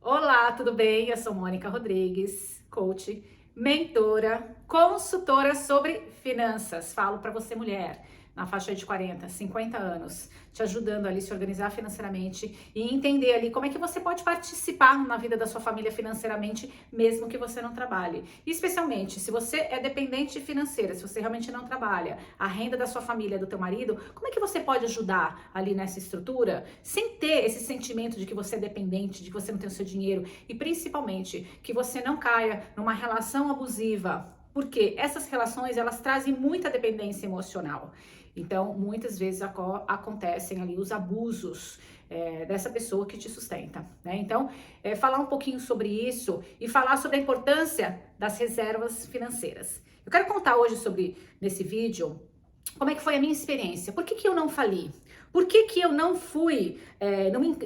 Olá, tudo bem? Eu sou Mônica Rodrigues, coach, mentora, consultora sobre finanças. Falo para você, mulher, na faixa de 40, 50 anos, te ajudando ali a se organizar financeiramente e entender ali como é que você pode participar na vida da sua família financeiramente, mesmo que você não trabalhe. E especialmente, se você é dependente financeira, se você realmente não trabalha, a renda da sua família, do teu marido, como é que você pode ajudar ali nessa estrutura sem ter esse sentimento de que você é dependente, de que você não tem o seu dinheiro e principalmente que você não caia numa relação abusiva, porque essas relações elas trazem muita dependência emocional. Então, muitas vezes acontecem ali os abusos dessa pessoa que te sustenta, né? Então, falar um pouquinho sobre isso e falar sobre a importância das reservas financeiras. Eu quero contar hoje nesse vídeo, como é que foi a minha experiência. Por que eu não fali? Por que eu não fui,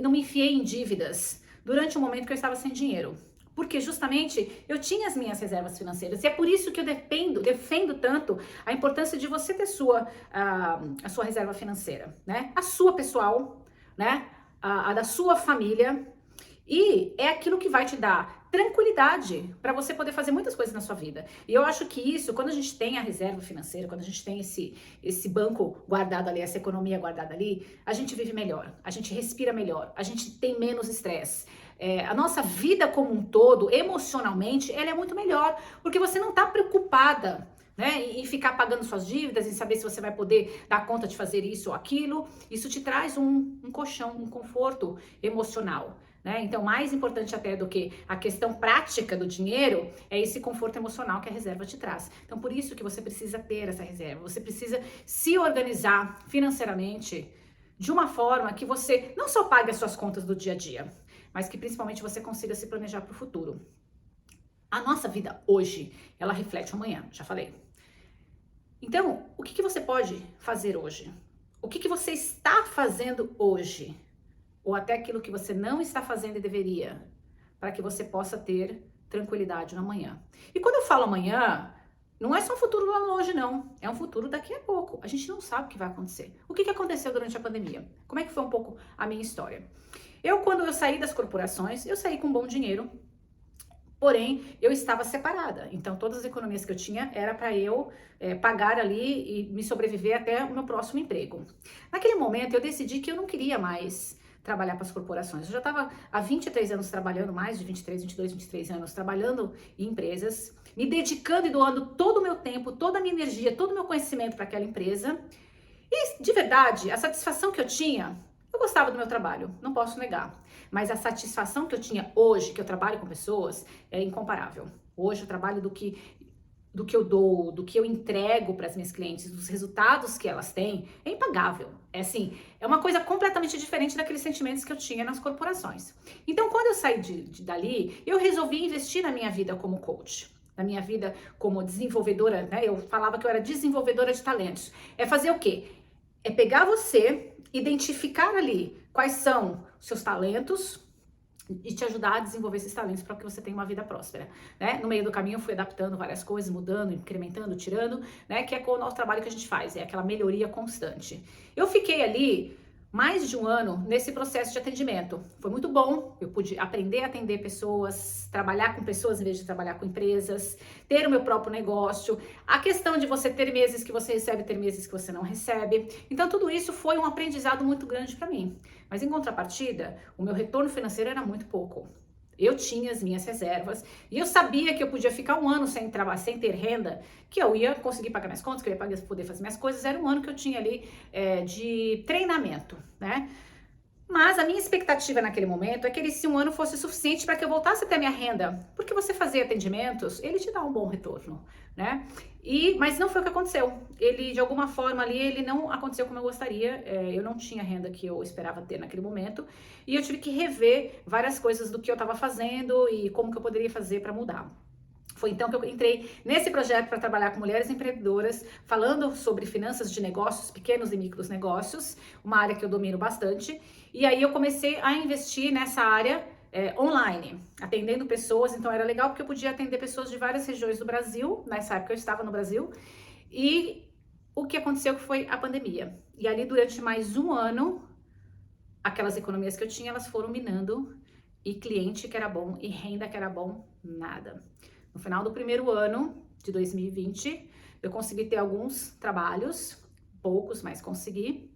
não me enfiei em dívidas durante um momento que eu estava sem dinheiro? Porque justamente eu tinha as minhas reservas financeiras. E é por isso que eu defendo tanto a importância de você ter a sua reserva financeira, né? A sua pessoal, né? A da sua família. E é aquilo que vai te dar tranquilidade para você poder fazer muitas coisas na sua vida. E eu acho que isso, quando a gente tem a reserva financeira, quando a gente tem esse banco guardado ali, essa economia guardada ali, a gente vive melhor, a gente respira melhor, a gente tem menos estresse. A nossa vida como um todo, emocionalmente, ela é muito melhor, porque você não está preocupada, né, em ficar pagando suas dívidas, em saber se você vai poder dar conta de fazer isso ou aquilo. Isso te traz um colchão, um conforto emocional. Né? Então, mais importante até do que a questão prática do dinheiro é esse conforto emocional que a reserva te traz. Então, por isso que você precisa ter essa reserva, você precisa se organizar financeiramente de uma forma que você não só pague as suas contas do dia a dia, mas que principalmente você consiga se planejar para o futuro. A nossa vida hoje, ela reflete o amanhã, já falei. Então, o que você pode fazer hoje? O que você está fazendo hoje? Ou até aquilo que você não está fazendo e deveria, para que você possa ter tranquilidade no amanhã. E quando eu falo amanhã, não é só um futuro lá longe, não. É um futuro daqui a pouco. A gente não sabe o que vai acontecer. O que aconteceu durante a pandemia? Como é que foi um pouco a minha história? Quando eu saí das corporações, eu saí com bom dinheiro, porém, eu estava separada. Então, todas as economias que eu tinha era para eu pagar ali e me sobreviver até o meu próximo emprego. Naquele momento, eu decidi que eu não queria mais trabalhar para as corporações. Eu já estava há 23 anos trabalhando, mais de 23, 22, 23 anos trabalhando em empresas, me dedicando e doando todo o meu tempo, toda a minha energia, todo o meu conhecimento para aquela empresa. E, de verdade, a satisfação que eu tinha, eu gostava do meu trabalho, não posso negar. Mas a satisfação que eu tinha hoje, que eu trabalho com pessoas, é incomparável. Hoje eu trabalho do que eu dou, do que eu entrego para as minhas clientes, dos resultados que elas têm, é impagável. É assim, é uma coisa completamente diferente daqueles sentimentos que eu tinha nas corporações. Então, quando eu saí dali, eu resolvi investir na minha vida como coach. Na minha vida como desenvolvedora, né? Eu falava que eu era desenvolvedora de talentos. É fazer o quê? É pegar você, identificar ali quais são os seus talentos e te ajudar a desenvolver esses talentos para que você tenha uma vida próspera, né? No meio do caminho eu fui adaptando várias coisas, mudando, incrementando, tirando, né? Que é com o nosso trabalho que a gente faz, é aquela melhoria constante. Eu fiquei ali mais de um ano nesse processo de atendimento. Foi muito bom, eu pude aprender a atender pessoas, trabalhar com pessoas em vez de trabalhar com empresas, ter o meu próprio negócio, a questão de você ter meses que você recebe, ter meses que você não recebe. Então tudo isso foi um aprendizado muito grande para mim. Mas em contrapartida, o meu retorno financeiro era muito pouco. Eu tinha as minhas reservas e eu sabia que eu podia ficar um ano sem trabalhar, sem ter renda, que eu ia conseguir pagar minhas contas, que eu ia poder fazer minhas coisas. Era um ano que eu tinha ali de treinamento, né? Mas a minha expectativa naquele momento é que esse um ano fosse suficiente para que eu voltasse a ter minha renda, porque você fazer atendimentos, ele te dá um bom retorno, né? Mas não foi o que aconteceu. Ele, de alguma forma ali, ele não aconteceu como eu gostaria. Eu não tinha a renda que eu esperava ter naquele momento e eu tive que rever várias coisas do que eu estava fazendo e como que eu poderia fazer para mudar. Foi então que eu entrei nesse projeto para trabalhar com mulheres empreendedoras, falando sobre finanças de negócios, pequenos e micros negócios, uma área que eu domino bastante. E aí eu comecei a investir nessa área online, atendendo pessoas. Então era legal porque eu podia atender pessoas de várias regiões do Brasil. Nessa época eu estava no Brasil. E o que aconteceu foi a pandemia. E ali durante mais um ano, aquelas economias que eu tinha, elas foram minando e cliente que era bom e renda que era bom, nada. No final do primeiro ano de 2020, eu consegui ter alguns trabalhos, poucos, mas consegui.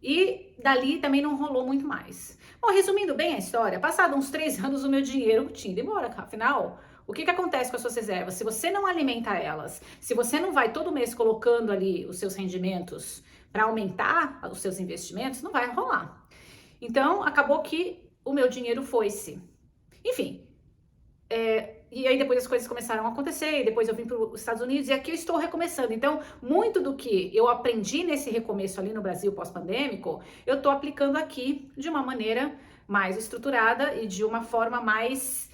E dali também não rolou muito mais. Bom, resumindo bem a história, passado uns 3 anos o meu dinheiro tinha ido embora, afinal, o que acontece com as suas reservas? Se você não alimenta elas, se você não vai todo mês colocando ali os seus rendimentos para aumentar os seus investimentos, não vai rolar. Então, acabou que o meu dinheiro foi-se. Enfim, e aí depois as coisas começaram a acontecer, e depois eu vim para os Estados Unidos e aqui eu estou recomeçando. Então, muito do que eu aprendi nesse recomeço ali no Brasil pós-pandêmico, eu estou aplicando aqui de uma maneira mais estruturada e de uma forma mais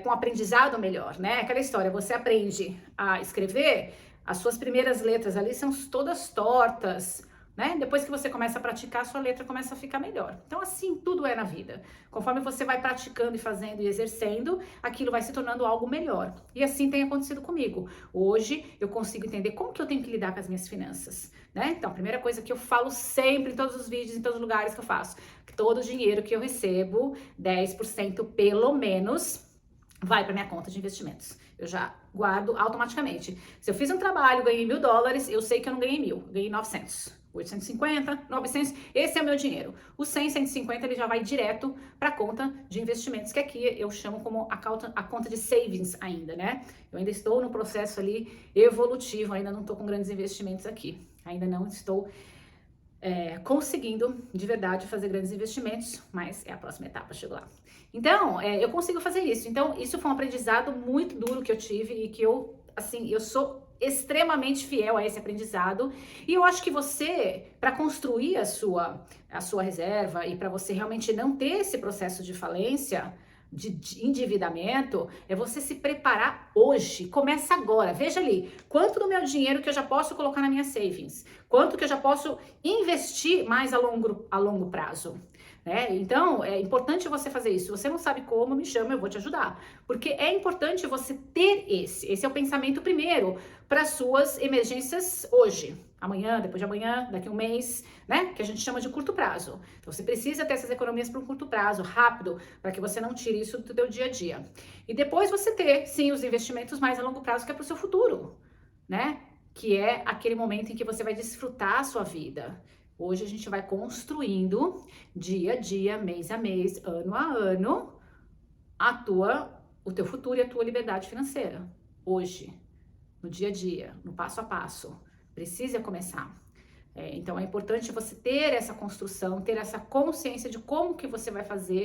com aprendizado melhor, né? Aquela história, você aprende a escrever, as suas primeiras letras ali são todas tortas, né? Depois que você começa a praticar, sua letra começa a ficar melhor. Então, assim, tudo é na vida. Conforme você vai praticando e fazendo e exercendo, aquilo vai se tornando algo melhor. E assim tem acontecido comigo. Hoje, eu consigo entender como que eu tenho que lidar com as minhas finanças, né? Então, a primeira coisa que eu falo sempre em todos os vídeos, em todos os lugares que eu faço, que todo o dinheiro que eu recebo, 10% pelo menos, vai para minha conta de investimentos. Eu já guardo automaticamente. Se eu fiz um trabalho, ganhei $1.000, eu sei que eu não ganhei 1.000, ganhei 900. 850, 900, esse é o meu dinheiro. O 100, 150, ele já vai direto para a conta de investimentos, que aqui eu chamo como a conta de savings ainda, né? Eu ainda estou no processo ali evolutivo, ainda não estou com grandes investimentos aqui. Ainda não estou conseguindo, de verdade, fazer grandes investimentos, mas é a próxima etapa, chego lá. Então, eu consigo fazer isso. Então, isso foi um aprendizado muito duro que eu tive e que eu sou extremamente fiel a esse aprendizado, e eu acho que você, para construir a sua reserva e para você realmente não ter esse processo de falência, de endividamento, é você se preparar hoje, começa agora. Veja ali, quanto do meu dinheiro que eu já posso colocar na minha savings, quanto que eu já posso investir mais a longo prazo. Né? Então, é importante você fazer isso. Se você não sabe como, me chama, eu vou te ajudar. Porque é importante você ter esse é o pensamento primeiro para suas emergências hoje, amanhã, depois de amanhã, daqui a um mês, né? Que a gente chama de curto prazo. Então, você precisa ter essas economias para um curto prazo, rápido, para que você não tire isso do teu dia a dia. E depois você ter, sim, os investimentos mais a longo prazo, que é para o seu futuro, né? Que é aquele momento em que você vai desfrutar a sua vida. Hoje a gente vai construindo dia a dia, mês a mês, ano a ano, o teu futuro e a tua liberdade financeira. Hoje, no dia a dia, no passo a passo. Precisa começar. Então é importante você ter essa construção, ter essa consciência de como que você vai fazer.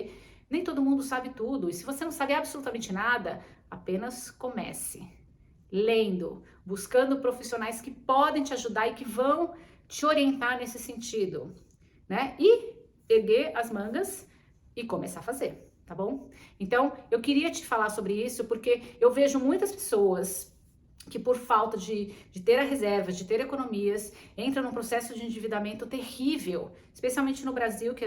Nem todo mundo sabe tudo. E se você não sabe absolutamente nada, apenas comece. Lendo, buscando profissionais que podem te ajudar e que vão te orientar nesse sentido, né? E erguer as mangas e começar a fazer, tá bom? Então, eu queria te falar sobre isso porque eu vejo muitas pessoas que por falta de ter a reserva, de ter economias, entram num processo de endividamento terrível, especialmente no Brasil, que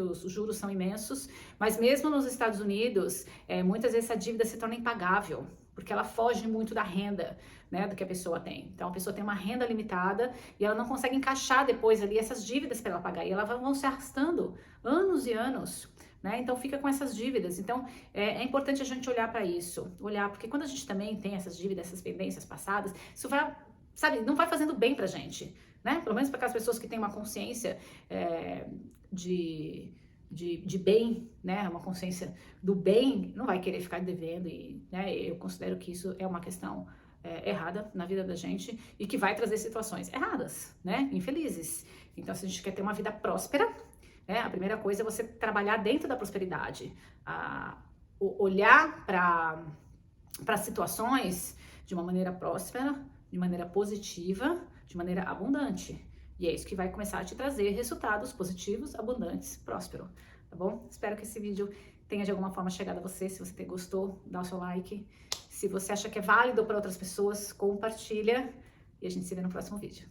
os juros são imensos, mas mesmo nos Estados Unidos, muitas vezes essa dívida se torna impagável, porque ela foge muito da renda, né, do que a pessoa tem. Então, a pessoa tem uma renda limitada e ela não consegue encaixar depois ali essas dívidas para ela pagar, e elas vão se arrastando anos e anos. Né? Então fica com essas dívidas. Então é importante a gente olhar para isso, porque quando a gente também tem essas dívidas, essas pendências passadas, isso vai, sabe, não vai fazendo bem pra gente, né? Pelo menos para aquelas pessoas que têm uma consciência de bem, né? Uma consciência do bem, não vai querer ficar devendo e, né? Eu considero que isso é uma questão errada na vida da gente e que vai trazer situações erradas, né? Infelizes. Então, se a gente quer ter uma vida próspera, a primeira coisa é você trabalhar dentro da prosperidade, olhar para situações de uma maneira próspera, de maneira positiva, de maneira abundante. E é isso que vai começar a te trazer resultados positivos, abundantes, prósperos, tá bom? Espero que esse vídeo tenha de alguma forma chegado a você. Se você gostou, dá o seu like. Se você acha que é válido para outras pessoas, compartilha. E a gente se vê no próximo vídeo.